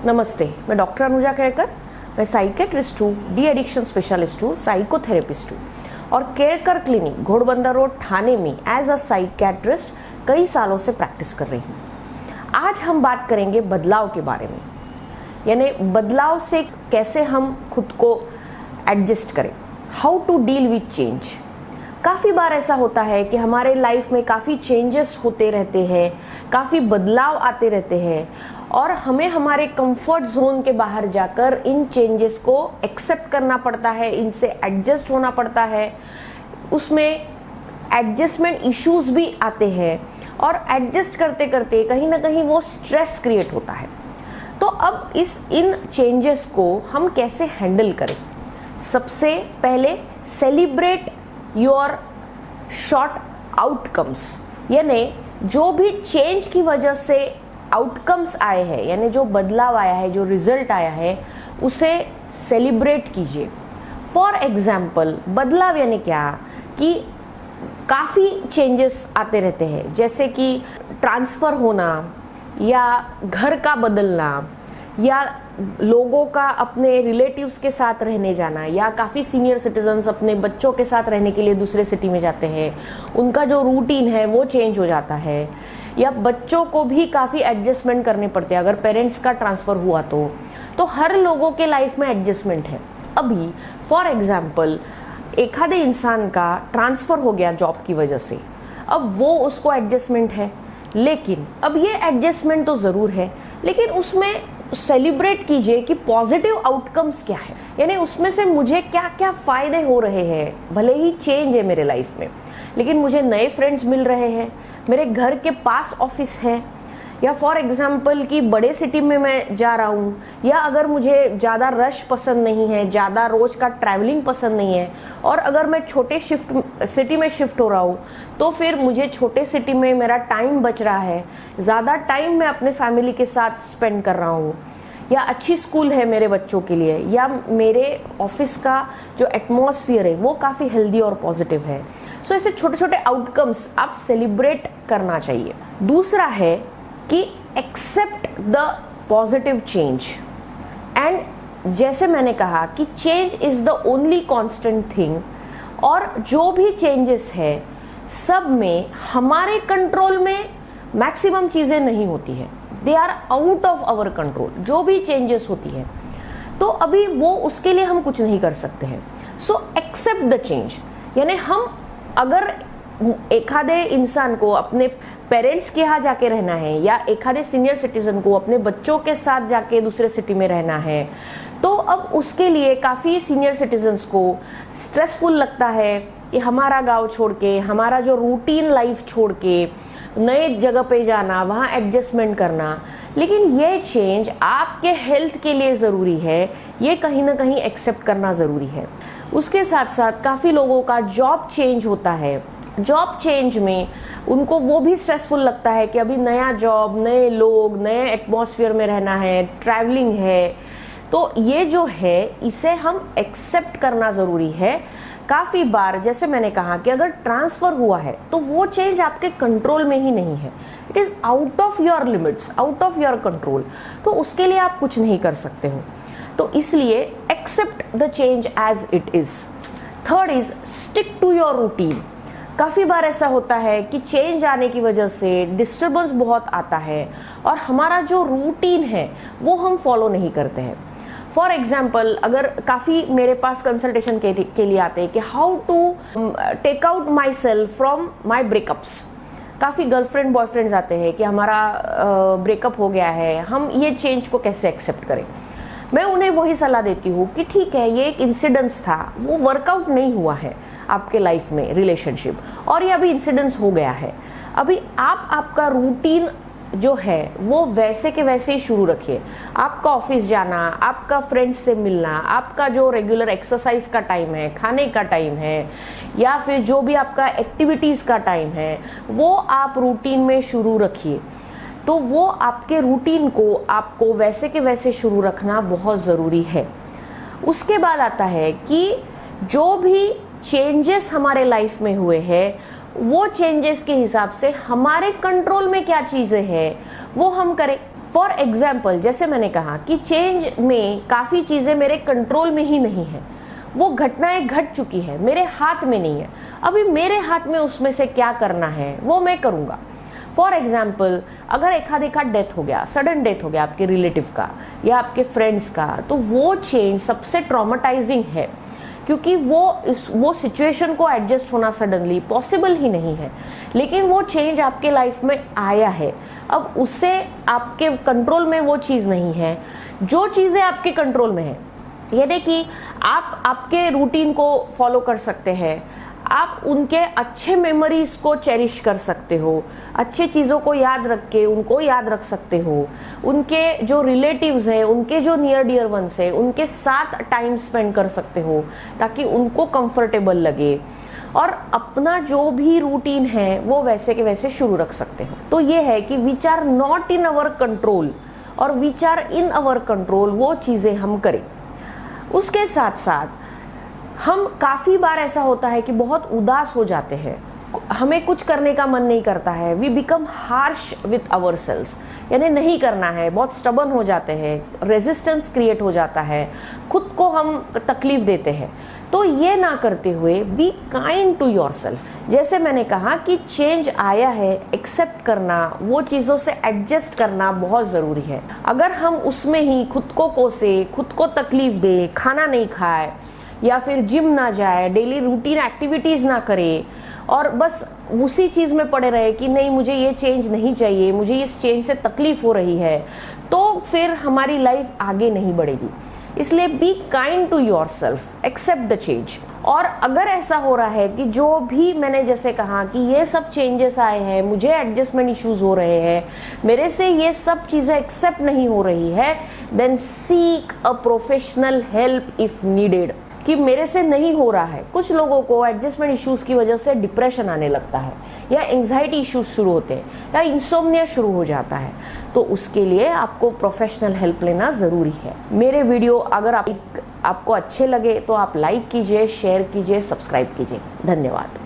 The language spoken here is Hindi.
नमस्ते, मैं डॉक्टर अनुजा केरकर। मैं साइकेट्रिस्ट हूँ, डी एडिक्शन स्पेशलिस्ट हूँ, साइकोथेरेपिस्ट हूँ और केरकर क्लिनिक घोड़बंदर रोड ठाणे में एज अ साइकेट्रिस्ट कई सालों से प्रैक्टिस कर रही हूँ। आज हम बात करेंगे बदलाव के बारे में, यानी बदलाव से कैसे हम खुद को एडजस्ट करें, how to deal with change. काफ़ी बार ऐसा होता है कि हमारे लाइफ में काफ़ी चेंजेस होते रहते हैं, काफ़ी बदलाव आते रहते हैं और हमें हमारे कंफर्ट जोन के बाहर जाकर इन चेंजेस को एक्सेप्ट करना पड़ता है, इनसे एडजस्ट होना पड़ता है। उसमें एडजस्टमेंट इश्यूज भी आते हैं और एडजस्ट करते करते कहीं ना कहीं वो स्ट्रेस क्रिएट होता है। तो अब इन चेंजेस को हम कैसे हैंडल करें? सबसे पहले सेलिब्रेट योर शॉर्ट आउटकम्स, यानी जो भी चेंज की वजह से आउटकम्स आए हैं, यानी जो बदलाव आया है, जो रिजल्ट आया है, उसे सेलिब्रेट कीजिए। फॉर एग्जाम्पल, बदलाव यानी क्या कि काफ़ी चेंजेस आते रहते हैं, जैसे कि ट्रांसफ़र होना या घर का बदलना या लोगों का अपने रिलेटिव्स के साथ रहने जाना, या काफ़ी सीनियर सिटीजन्स अपने बच्चों के साथ रहने के लिए दूसरे सिटी में जाते हैं, उनका जो रूटीन है वो चेंज हो जाता है, या बच्चों को भी काफ़ी एडजस्टमेंट करने पड़ते हैं अगर पेरेंट्स का ट्रांसफ़र हुआ तो हर लोगों के लाइफ में एडजस्टमेंट है। अभी फॉर एग्जाम्पल एखादे इंसान का ट्रांसफ़र हो गया जॉब की वजह से, अब वो उसको एडजस्टमेंट है, लेकिन अब ये एडजस्टमेंट तो ज़रूर है, लेकिन उसमें सेलिब्रेट कीजिए कि पॉजिटिव आउटकम्स क्या है, यानी उसमें से मुझे क्या क्या फ़ायदे हो रहे हैं। भले ही चेंज है मेरे लाइफ में, लेकिन मुझे नए फ्रेंड्स मिल रहे हैं, मेरे घर के पास ऑफिस है, या फॉर एग्जांपल कि बड़े सिटी में मैं जा रहा हूँ, या अगर मुझे ज़्यादा रश पसंद नहीं है, ज़्यादा रोज़ का ट्रैवलिंग पसंद नहीं है, और अगर मैं छोटे सिटी में शिफ्ट हो रहा हूँ तो फिर मुझे छोटे सिटी में मेरा टाइम बच रहा है, ज़्यादा टाइम मैं अपने फैमिली के साथ स्पेंड कर रहा हूँ, या अच्छी स्कूल है मेरे बच्चों के लिए, या मेरे ऑफिस का जो एटमॉस्फेयर है वो काफ़ी हेल्दी और पॉजिटिव है। सो ऐसे छोटे छोटे आउटकम्स आप सेलिब्रेट करना चाहिए। दूसरा है कि accept the positive change, and जैसे मैंने कहा कि change is the only constant thing, और जो भी चेंजेस है सब में हमारे कंट्रोल में मैक्सिमम चीज़ें नहीं होती है, they are out of our control. जो भी चेंजेस होती है तो अभी वो उसके लिए हम कुछ नहीं कर सकते हैं। सो एक्सेप्ट द चेंज, यानी हम अगर एखादे इंसान को अपने पेरेंट्स के यहाँ जाके रहना है, या एखादे सीनियर सिटीजन को अपने बच्चों के साथ जाके दूसरे सिटी में रहना है, तो अब उसके लिए काफ़ी सीनियर सिटीजन्स को स्ट्रेसफुल लगता है कि हमारा गांव छोड़ के, हमारा जो रूटीन लाइफ छोड़ के नए जगह पे जाना, वहाँ एडजस्टमेंट करना। लेकिन ये चेंज आपके हेल्थ के लिए ज़रूरी है, ये कहीं ना कहीं एक्सेप्ट करना ज़रूरी है। उसके साथ साथ काफ़ी लोगों का जॉब चेंज होता है, जॉब चेंज में उनको वो भी स्ट्रेसफुल लगता है कि अभी नया जॉब, नए लोग, नए एटमॉस्फेयर में रहना है, ट्रैवलिंग है। तो ये जो है इसे हम एक्सेप्ट करना ज़रूरी है। काफ़ी बार जैसे मैंने कहा कि अगर ट्रांसफ़र हुआ है तो वो चेंज आपके कंट्रोल में ही नहीं है, it is out of your limits, out of your control, तो उसके लिए आप कुछ नहीं कर सकते हो। तो इसलिए accept the change as it is. Third is stick to your routine. काफ़ी बार ऐसा होता है कि चेंज आने की वजह से डिस्टर्बेंस बहुत आता है और हमारा जो रूटीन है वो हम फॉलो नहीं करते हैं। फॉर एग्जाम्पल, अगर काफ़ी मेरे पास कंसल्टेशन के लिए आते हैं कि how to take out myself from my breakups. काफ़ी गर्लफ्रेंड बॉयफ्रेंड्स आते हैं कि हमारा ब्रेकअप हो गया है, हम ये चेंज को कैसे एक्सेप्ट करें। मैं उन्हें वही सलाह देती हूँ कि ठीक है, ये एक इंसिडेंस था, वो वर्कआउट नहीं हुआ है आपके लाइफ में रिलेशनशिप, और ये अभी इंसिडेंस हो गया है। अभी आप आपका रूटीन जो है वो वैसे के वैसे ही शुरू रखिए। आपका ऑफिस जाना, आपका फ्रेंड्स से मिलना, आपका जो रेगुलर एक्सरसाइज का टाइम है, खाने का टाइम है, या फिर जो भी आपका एक्टिविटीज़ का टाइम है, वो आप रूटीन में शुरू रखिए। तो वो आपके रूटीन को आपको वैसे के वैसे शुरू रखना बहुत ज़रूरी है। उसके बाद आता है कि जो भी चेंजेस हमारे लाइफ में हुए हैं वो चेंजेस के हिसाब से हमारे कंट्रोल में क्या चीज़ें हैं वो हम करें। फॉर एग्जाम्पल, जैसे मैंने कहा कि चेंज में काफ़ी चीज़ें मेरे कंट्रोल में ही नहीं है, वो घटनाएं घट चुकी है, मेरे हाथ में नहीं है। अभी मेरे हाथ में उसमें से क्या करना है वो मैं करूँगा। फॉर एग्जाम्पल, अगर एक आध डेथ हो गया, सडन डेथ हो गया आपके रिलेटिव का या आपके फ्रेंड्स का, तो वो चेंज सबसे ट्रॉमेटाइजिंग है, क्योंकि वो सिचुएशन को एडजस्ट होना सडनली पॉसिबल ही नहीं है। लेकिन वो चेंज आपके लाइफ में आया है, अब उससे आपके कंट्रोल में वो चीज़ नहीं है। जो चीज़ें आपके कंट्रोल में है, ये देखिए, आप आपके रूटीन को फॉलो कर सकते हैं, आप उनके अच्छे मेमोरीज को चेरिश कर सकते हो, अच्छे चीज़ों को याद रख के उनको याद रख सकते हो, उनके जो रिलेटिव्स हैं, उनके जो नियर डियर वंस हैं, उनके साथ टाइम स्पेंड कर सकते हो ताकि उनको कंफर्टेबल लगे, और अपना जो भी रूटीन है वो वैसे के वैसे शुरू रख सकते हो। तो ये है कि which are not in our control और which are in our control, वो चीज़ें हम करें। उसके साथ साथ हम काफ़ी बार ऐसा होता है कि बहुत उदास हो जाते हैं, हमें कुछ करने का मन नहीं करता है, we become harsh with ourselves, यानी नहीं करना है, बहुत स्टबन हो जाते हैं, रेजिस्टेंस क्रिएट हो जाता है, खुद को हम तकलीफ देते हैं। तो ये ना करते हुए बी काइंड टू योरसेल्फ। जैसे मैंने कहा कि चेंज आया है, एक्सेप्ट करना, वो चीज़ों से एडजस्ट करना बहुत ज़रूरी है। अगर हम उसमें ही खुद को कोसे, खुद को तकलीफ दे, खाना नहीं खाए या फिर जिम ना जाए, डेली रूटीन एक्टिविटीज़ ना करे और बस उसी चीज़ में पड़े रहे कि नहीं मुझे ये चेंज नहीं चाहिए, मुझे इस चेंज से तकलीफ हो रही है, तो फिर हमारी लाइफ आगे नहीं बढ़ेगी। इसलिए be kind to yourself, accept the change. और अगर ऐसा हो रहा है कि जो भी मैंने जैसे कहा कि ये सब चेंजेस आए हैं, मुझे एडजस्टमेंट इश्यूज हो रहे हैं, मेरे से ये सब चीज़ें एक्सेप्ट नहीं हो रही है, then seek a professional help if needed. कि मेरे से नहीं हो रहा है, कुछ लोगों को एडजस्टमेंट इश्यूज की वजह से डिप्रेशन आने लगता है या एंग्जाइटी इश्यूज शुरू होते हैं या इंसोम्निया शुरू हो जाता है, तो उसके लिए आपको प्रोफेशनल हेल्प लेना ज़रूरी है। मेरे वीडियो अगर आपको अच्छे लगे तो आप लाइक कीजिए, शेयर कीजिए, सब्सक्राइब कीजिए। धन्यवाद।